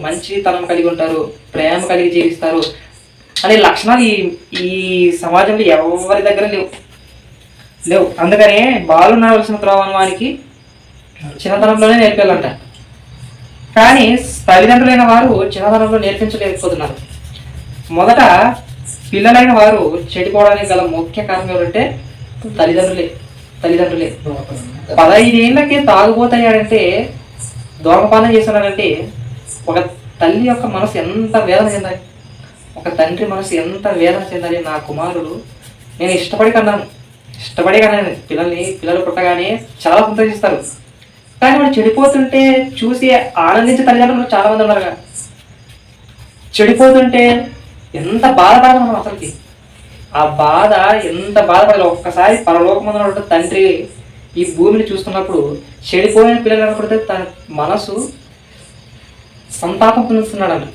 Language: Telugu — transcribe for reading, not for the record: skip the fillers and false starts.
మంచితనం కలిగి ఉంటారు, ప్రేమ కలిగి జీవిస్తారు అనే లక్షణాలు ఈ సమాజంలో ఎవరి దగ్గర లేవు. అందుకనే బాలు నడవలసిన త్రోవను వానికి చిన్నతనంలోనే నేర్పాలంట. కానీ తల్లిదండ్రులైన వారు చిన్నతనంలో నేర్పించలేకపోతున్నారు. మొదట పిల్లలైన వారు చెడిపోవడానికి గల ముఖ్య కారణం ఎవరంటే తల్లిదండ్రులే. 15 ఏళ్ళకే తాగుబోతయ్యాడంటే, దోమపానం చేస్తున్నాడంటే ఒక తల్లి యొక్క మనసు ఎంత వేదన చెందాలి, ఒక తండ్రి మనసు ఎంత వేదన చెందాలి. నా కుమారుడు, నేను ఇష్టపడి కన్నాను పిల్లలు పుట్టగానే చాలా సంతోషిస్తారు. కానీ వాడు చెడిపోతుంటే చూసి ఆనందించే తల్లిదండ్రులు చాలా మంది ఉన్నారుగా. చెడిపోతుంటే ఎంత బాధపడాలి మనం అసలుకి. ఆ బాధ ఎంత బాధపడాలి. ఒక్కసారి పరలోకమందున తండ్రి ఈ భూమిని చూస్తున్నప్పుడు చెడిపోయిన పిల్లలు కనపడితే తన మనసు సంతాపం పొందుతున్నాడంట.